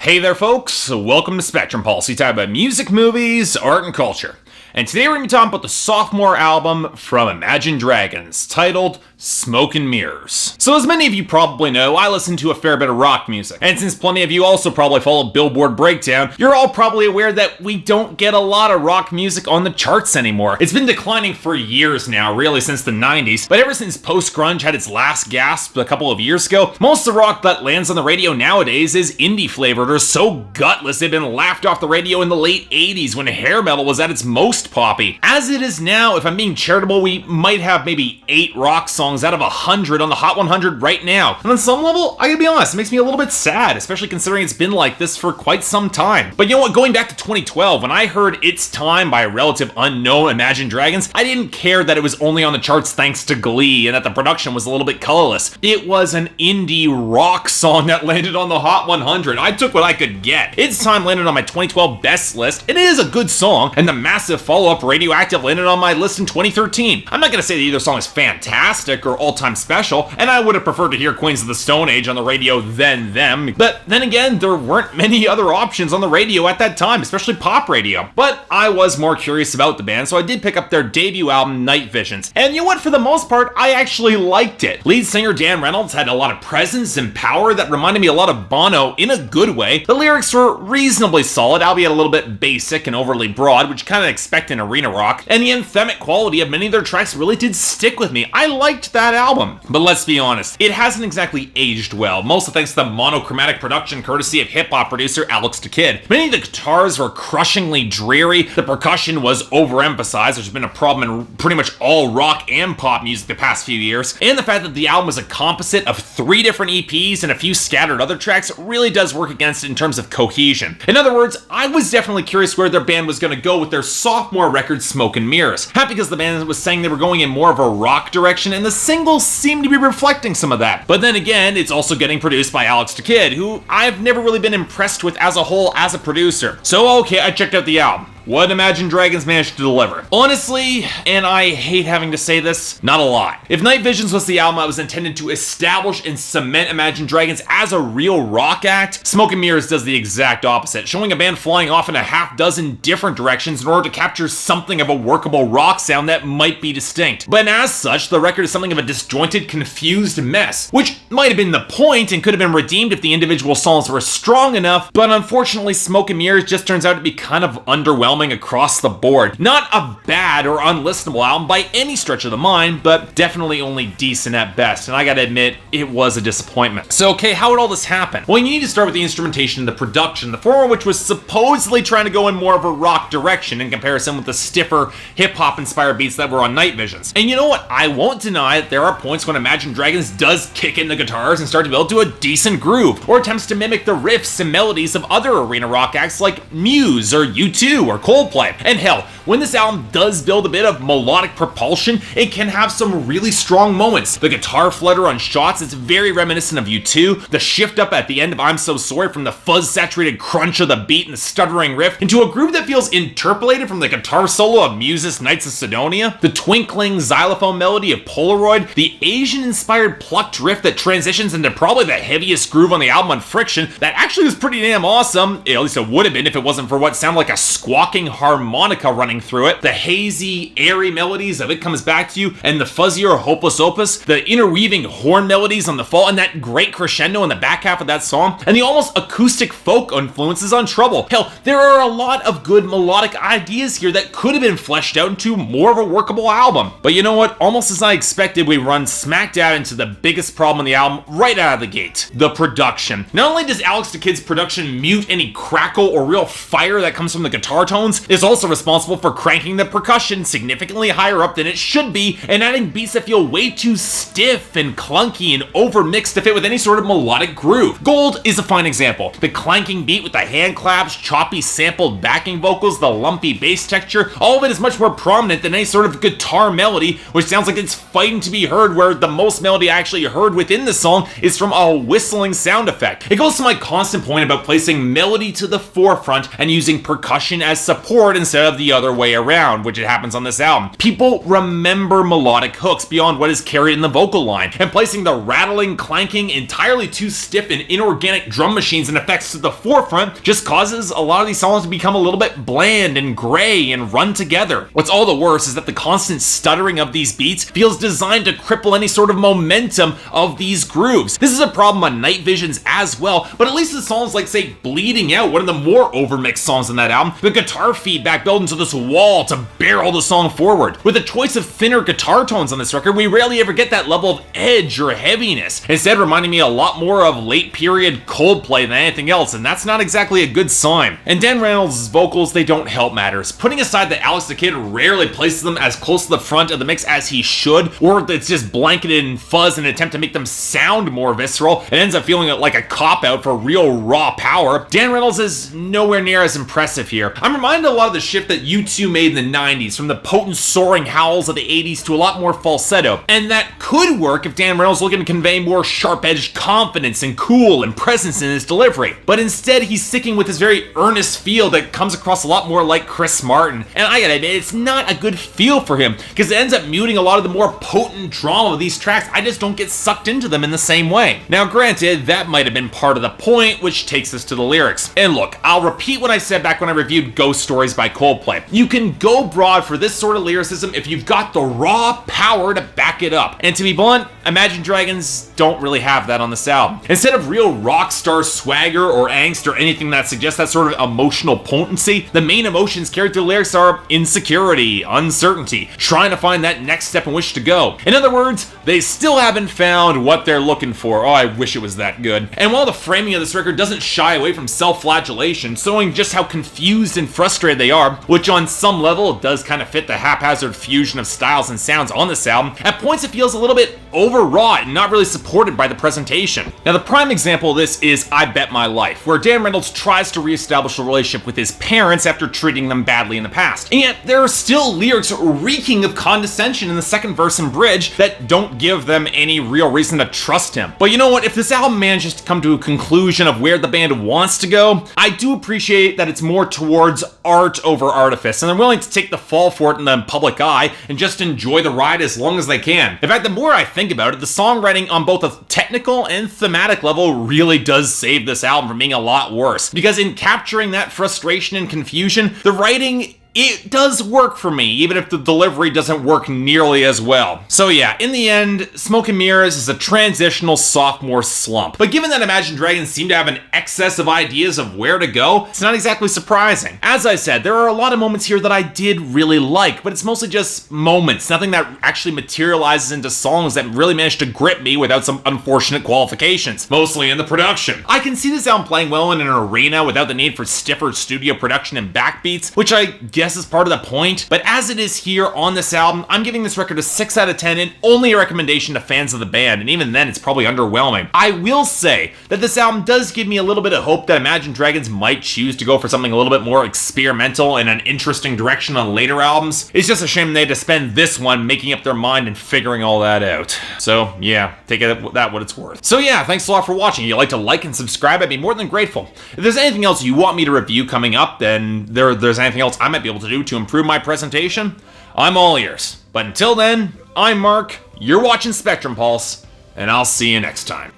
Hey there folks, welcome to Spectrum Pulse. We talk about music, movies, art, and culture. And today we're going to be talking about the sophomore album from Imagine Dragons, titled Smoke and Mirrors. So as many of you probably know, I listen to a fair bit of rock music. And since plenty of you also probably follow Billboard Breakdown, you're all probably aware that we don't get a lot of rock music on the charts anymore. It's been declining for years now, really since the 90s, but ever since post-grunge had its last gasp a couple of years ago, most of the rock that lands on the radio nowadays is indie flavored or so gutless they've been laughed off the radio in the late 80s when hair metal was at its most poppy. As it is now, if I'm being charitable, we might have maybe 8 rock songs out of 100 on the Hot 100 right now. And on some level, I gotta be honest, it makes me a little bit sad, especially considering it's been like this for quite some time. But you know what, going back to 2012, when I heard It's Time by a relative unknown Imagine Dragons, I didn't care that it was only on the charts thanks to Glee and that the production was a little bit colorless. It was an indie rock song that landed on the Hot 100. I took what I could get. It's Time landed on my 2012 best list, and it is a good song, and the massive follow-up Radioactive landed on my list in 2013. I'm not gonna say that either song is fantastic or all-time special, and I would have preferred to hear Queens of the Stone Age on the radio than them, but then again, there weren't many other options on the radio at that time, especially pop radio. But I was more curious about the band, so I did pick up their debut album, Night Visions, and you know what, for the most part, I actually liked it. Lead singer Dan Reynolds had a lot of presence and power that reminded me a lot of Bono in a good way. The lyrics were reasonably solid, albeit a little bit basic and overly broad, which you kind of expect in arena rock, and the anthemic quality of many of their tracks really did stick with me. I liked that album. But let's be honest, it hasn't exactly aged well, mostly thanks to the monochromatic production courtesy of hip-hop producer Alex the Kid. Many of the guitars were crushingly dreary, the percussion was overemphasized, which has been a problem in pretty much all rock and pop music the past few years, and the fact that the album is a composite of 3 different EPs and a few scattered other tracks really does work against it in terms of cohesion. In other words, I was definitely curious where their band was going to go with their sophomore record, Smoke and Mirrors. Half because the band was saying they were going in more of a rock direction, and the singles seemed to be reflecting some of that. But then again, it's also getting produced by Alex the Kid, who I've never really been impressed with as a whole as a producer. So okay, I checked out the album. What Imagine Dragons managed to deliver? Honestly, and I hate having to say this, not a lot. If Night Visions was the album that was intended to establish and cement Imagine Dragons as a real rock act, Smoke and Mirrors does the exact opposite, showing a band flying off in a half dozen different directions in order to capture something of a workable rock sound that might be distinct. But as such, the record is something of a disjointed, confused mess, which might have been the point and could have been redeemed if the individual songs were strong enough, but unfortunately Smoke and Mirrors just turns out to be kind of underwhelming across the board. Not a bad or unlistenable album by any stretch of the mind, but definitely only decent at best, and I gotta admit, it was a disappointment. So okay, how would all this happen? Well, you need to start with the instrumentation and the production, the former which was supposedly trying to go in more of a rock direction in comparison with the stiffer hip-hop inspired beats that were on Night Visions. And you know what? I won't deny that there are points when Imagine Dragons does kick in the guitars and start to build to a decent groove, or attempts to mimic the riffs and melodies of other arena rock acts like Muse or U2 or Coldplay. And hell, when this album does build a bit of melodic propulsion, it can have some really strong moments. The guitar flutter on Shots is very reminiscent of U2, the shift up at the end of I'm So Sorry from the fuzz-saturated crunch of the beat and the stuttering riff into a groove that feels interpolated from the guitar solo of Muse's Knights of Sidonia, the twinkling xylophone melody of Polaroid, the Asian-inspired plucked riff that transitions into probably the heaviest groove on the album on Friction that actually was pretty damn awesome, at least it would have been if it wasn't for what sounded like a squawking harmonica running through it, the hazy, airy melodies of It Comes Back to You, and the fuzzier Hopeless Opus, the interweaving horn melodies on The Fall, and that great crescendo in the back half of that song, and the almost acoustic folk influences on Trouble. Hell, there are a lot of good melodic ideas here that could have been fleshed out into more of a workable album. But you know what? Almost as I expected, we run smack dab into the biggest problem on the album right out of the gate: the production. Not only does Alex the Kid's production mute any crackle or real fire that comes from the guitar tones, it's also responsible for cranking the percussion significantly higher up than it should be and adding beats that feel way too stiff and clunky and overmixed to fit with any sort of melodic groove. Gold is a fine example. The clanking beat with the hand claps, choppy sampled backing vocals, the lumpy bass texture, all of it is much more prominent than any sort of guitar melody, which sounds like it's fighting to be heard, where the most melody I actually heard within the song is from a whistling sound effect. It goes to my constant point about placing melody to the forefront and using percussion as support instead of the other way around, which it happens on this album. People remember melodic hooks beyond what is carried in the vocal line, and placing the rattling, clanking, entirely too stiff and inorganic drum machines and effects to the forefront just causes a lot of these songs to become a little bit bland and gray and run together. What's all the worse is that the constant stuttering of these beats feels designed to cripple any sort of momentum of these grooves. This is a problem on Night Visions as well, but at least the songs like, say, Bleeding Out, one of the more overmixed songs on that album, the guitar feedback built into this wall to barrel the song forward. With a choice of thinner guitar tones on this record, we rarely ever get that level of edge or heaviness, instead reminding me a lot more of late period Coldplay than anything else, and that's not exactly a good sign. And Dan Reynolds' vocals, they don't help matters. Putting aside that Alex the Kid rarely places them as close to the front of the mix as he should, or it's just blanketed in fuzz in an attempt to make them sound more visceral, it ends up feeling like a cop-out for real raw power. Dan Reynolds is nowhere near as impressive here. I'm reminded a lot of the shift that U2 made in the 90s, from the potent soaring howls of the 80s to a lot more falsetto, and that could work if Dan Reynolds looking to convey more sharp-edged confidence and cool and presence in his delivery. But instead, he's sticking with his very earnest feel that comes across a lot more like Chris Martin, and I gotta admit, it's not a good feel for him, because it ends up muting a lot of the more potent drama of these tracks. I just don't get sucked into them in the same way. Now granted, that might have been part of the point, which takes us to the lyrics. And look, I'll repeat what I said back when I reviewed Ghost Stories by Coldplay. You can go broad for this sort of lyricism if you've got the raw power to back it up. And to be blunt, Imagine Dragons don't really have that on this album. Instead of real rock star swagger or angst or anything that suggests that sort of emotional potency, the main emotions carried through the lyrics are insecurity, uncertainty, trying to find that next step in which to go. In other words, they still haven't found what they're looking for. Oh, I wish it was that good. And while the framing of this record doesn't shy away from self-flagellation, showing just how confused and frustrated they are, which on some level does kind of fit the haphazard fusion of styles and sounds on this album, at points it feels a little bit overwrought and not really supported by the presentation. Now the prime example of this is I Bet My Life, where Dan Reynolds tries to reestablish a relationship with his parents after treating them badly in the past. And yet there are still lyrics reeking of condescension in the second verse and bridge that don't give them any real reason to trust him. But you know what, if this album manages to come to a conclusion of where the band wants to go, I do appreciate that it's more towards art over artifice, and they're willing to take the fall for it in the public eye and just enjoy the ride as long as they can. In fact, the more I think about it, the songwriting on both a technical and thematic level really does save this album from being a lot worse, because in capturing that frustration and confusion, the writing, it does work for me, even if the delivery doesn't work nearly as well. So yeah, in the end, Smoke and Mirrors is a transitional sophomore slump. But given that Imagine Dragons seem to have an excess of ideas of where to go, it's not exactly surprising. As I said, there are a lot of moments here that I did really like, but it's mostly just moments, nothing that actually materializes into songs that really managed to grip me without some unfortunate qualifications, mostly in the production. I can see this album playing well in an arena without the need for stiffer studio production and backbeats, which I guess is part of the point, but as it is here on this album, I'm giving this record a 6 out of 10 and only a recommendation to fans of the band, and even then it's probably underwhelming. I will say that this album does give me a little bit of hope that Imagine Dragons might choose to go for something a little bit more experimental and an interesting direction on later albums. It's just a shame they had to spend this one making up their mind and figuring all that out. So yeah, take it that what it's worth. So yeah, thanks a lot for watching. If you'd like to like and subscribe, I'd be more than grateful. If there's anything else you want me to review coming up, then there's anything else I might be able to do to improve my presentation, I'm all ears. But until then, I'm Mark, you're watching Spectrum Pulse, and I'll see you next time.